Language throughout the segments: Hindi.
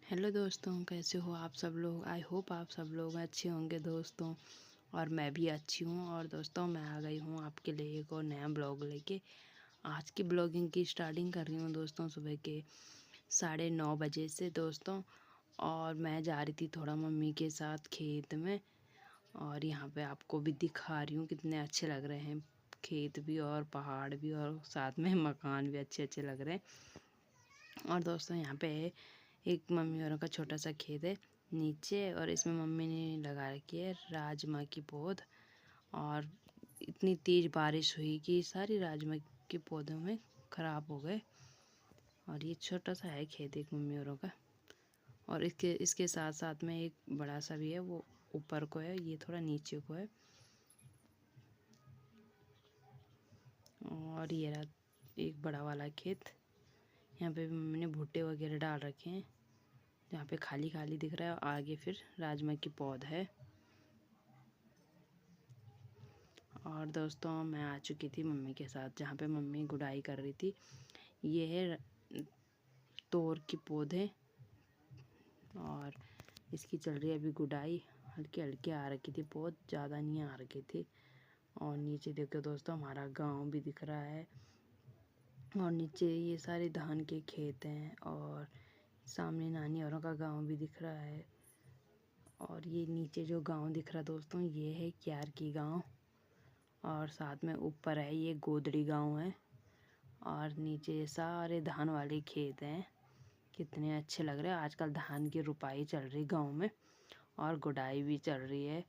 हेलो दोस्तों, कैसे हो आप सब लोग। आई होप आप सब लोग अच्छे होंगे दोस्तों। और मैं भी अच्छी हूँ। और दोस्तों मैं आ गई हूँ आपके लिए एक और नया ब्लॉग लेके। आज की ब्लॉगिंग की स्टार्टिंग कर रही हूँ दोस्तों सुबह के 9:30 बजे से दोस्तों। और मैं जा रही थी थोड़ा मम्मी के साथ खेत में। और यहाँ पे आपको भी दिखा रही हूँ कितने अच्छे लग रहे हैं खेत भी और पहाड़ भी और साथ में मकान भी अच्छे अच्छे लग रहे हैं। और दोस्तों यहाँ पे एक मम्मी औरों का छोटा सा खेत है नीचे, और इसमें मम्मी ने लगा रखी है राजमा की पौध। और इतनी तेज़ बारिश हुई कि सारी राजमा के पौधों में ख़राब हो गए। और ये छोटा सा है खेत एक मम्मी औरों का। और इसके साथ साथ में एक बड़ा सा भी है, वो ऊपर को है, ये थोड़ा नीचे को है। और ये रहा एक बड़ा वाला खेत। यहाँ पे मम्मी ने भुट्टे वगैरह डाल रखे हैं, जहाँ पे खाली खाली दिख रहा है। और आगे फिर राजमा की पौध है। और दोस्तों मैं आ चुकी थी मम्मी के साथ, जहाँ पे मम्मी गुड़ाई कर रही थी। ये है तोर की पौधे और इसकी चल रही है अभी गुड़ाई। हल्के हल्के आ रखी थी पौध, ज़्यादा नहीं आ रखी थी। और नीचे देखो दोस्तों हमारा गांव भी दिख रहा है। और नीचे ये सारे धान के खेत हैं। और सामने नानी औरों का गांव भी दिख रहा है। और ये नीचे जो गांव दिख रहा है दोस्तों, ये है क्यार की गांव। और साथ में ऊपर है ये गोदड़ी गांव है। और नीचे सारे धान वाले खेत हैं। कितने अच्छे लग रहे हैं। आजकल धान की रुपाई चल रही गांव में और गुड़ाई भी चल रही है।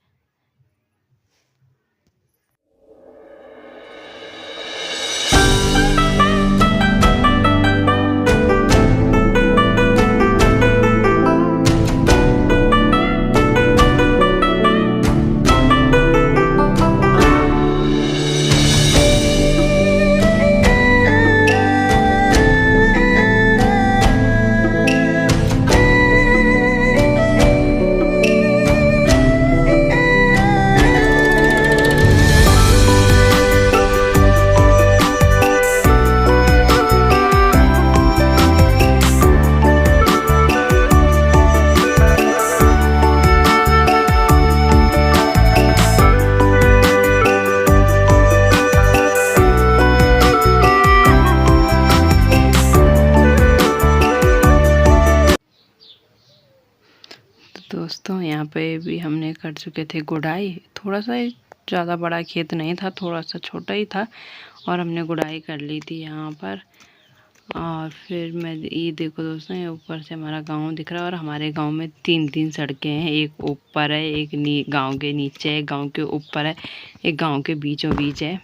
दोस्तों यहाँ पे भी हमने कर चुके थे गुड़ाई। थोड़ा सा ज़्यादा बड़ा खेत नहीं था, थोड़ा सा छोटा ही था। और हमने गुड़ाई कर ली थी यहाँ पर। और फिर मैं ये देखो दोस्तों, ये ऊपर से हमारा गांव दिख रहा है। और हमारे गांव में 3 सड़कें हैं। एक ऊपर है, एक गांव के नीचे है, गांव के ऊपर है, एक गांव के बीचों बीच है।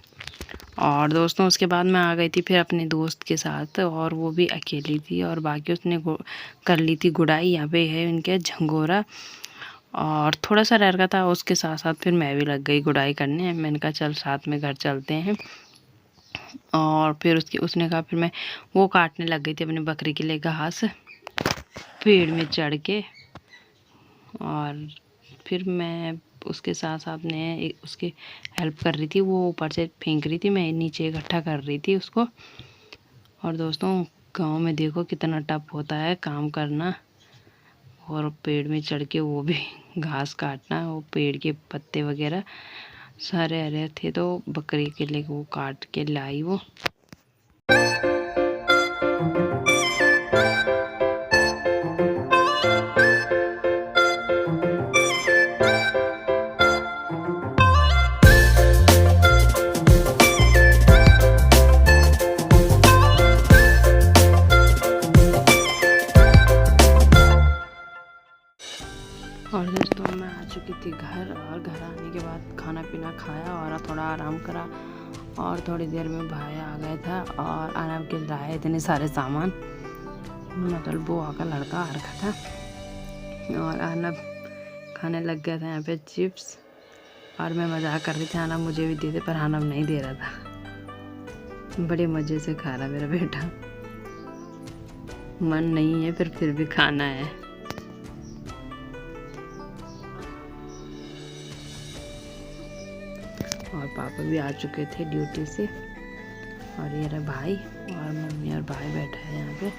और दोस्तों उसके बाद मैं आ गई थी फिर अपने दोस्त के साथ, और वो भी अकेली थी। और बाकी उसने कर ली थी गुड़ाई। यहाँ पे है इनके झंगोरा। और थोड़ा सा रह रहा था, उसके साथ साथ फिर मैं भी लग गई गुड़ाई करने। मैंने कहा चल साथ में घर चलते हैं। और फिर उसने कहा, फिर मैं वो काटने लग गई थी अपनी बकरी के लिए घास पेड़ में चढ़ के। और फिर मैं उसके साथ साथ ने उसके हेल्प कर रही थी। वो ऊपर से फेंक रही थी, मैं नीचे इकट्ठा कर रही थी उसको। और दोस्तों गांव में देखो कितना टफ होता है काम करना। और पेड़ में चढ़ के वो भी घास काटना, वो पेड़ के पत्ते वगैरह सारे हरे थे, तो बकरी के लिए वो काट के लाई वो। और दोस्तों मैं आ चुकी थी घर। और घर आने के बाद खाना पीना खाया और थोड़ा आराम करा। और थोड़ी देर में भाई आ गया था और आराम के लाए इतने सारे सामान, मतलब बुआ का लड़का आ रखा था। और अर्नब खाने लग गया था यहाँ पे चिप्स। और मैं मजाक कर रही थी अर्नब मुझे भी दे दे, पर अर्नब नहीं दे रहा था। बड़े मज़े से खा रहा मेरा बेटा। मन नहीं है फिर भी खाना है। और पापा भी आ चुके थे ड्यूटी से। और ये रहा भाई, और मम्मी और भाई बैठा है यहाँ पे।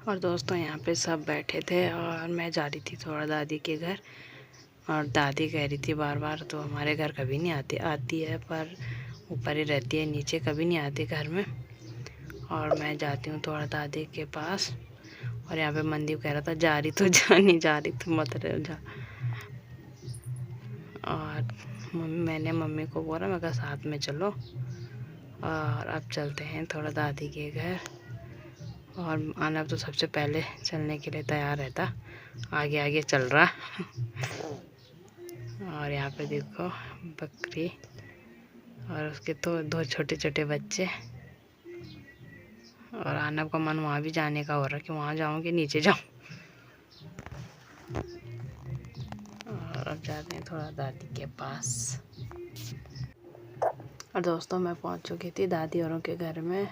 और दोस्तों यहाँ पे सब बैठे थे और मैं जा रही थी थोड़ा दादी के घर। और दादी कह रही थी बार बार तो हमारे घर कभी नहीं आती है, पर ऊपर ही रहती है, नीचे कभी नहीं आती घर में। और मैं जाती हूँ थोड़ा दादी के पास। और यहाँ पे मनदीप कह रहा था जा रही तो जा, नहीं जा रही तो मत रह जा। और मैंने मम्मी को बोला, मैं कहा साथ में चलो। और अब चलते हैं थोड़ा दादी के घर। और आनब तो सबसे पहले चलने के लिए तैयार रहता, आगे आगे चल रहा। और यहाँ पे देखो बकरी और उसके तो दो छोटे छोटे बच्चे। और आनब का मन वहाँ भी जाने का हो रहा कि वहाँ जाऊँ कि नीचे जाऊँ। और अब जाते हैं थोड़ा दादी के पास। और दोस्तों मैं पहुँच चुकी थी दादी औरों के घर में।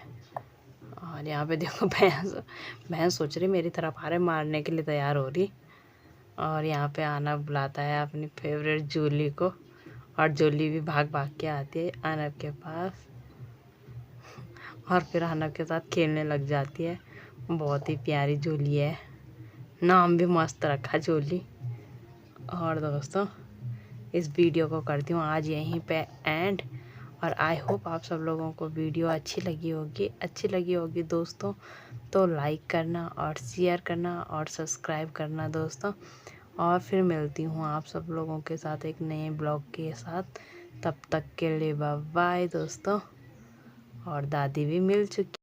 और यहाँ पे देखो भैंस सोच रही मेरी तरफ आ रहे, मारने के लिए तैयार हो रही। और यहाँ पे आनब बुलाता है अपनी फेवरेट जूली को। और जूली भी भाग भाग के आती है आनब के पास। और फिर आनब के साथ खेलने लग जाती है। बहुत ही प्यारी जूली है, नाम भी मस्त रखा जूली। और दोस्तों इस वीडियो को करती हूँ आज यहीं पे एंड। और आई होप आप सब लोगों को वीडियो अच्छी लगी होगी दोस्तों। तो लाइक करना और शेयर करना और सब्सक्राइब करना दोस्तों। और फिर मिलती हूँ आप सब लोगों के साथ एक नए ब्लॉग के साथ। तब तक के लिए बाय बाय दोस्तों। और दादी भी मिल चुकी।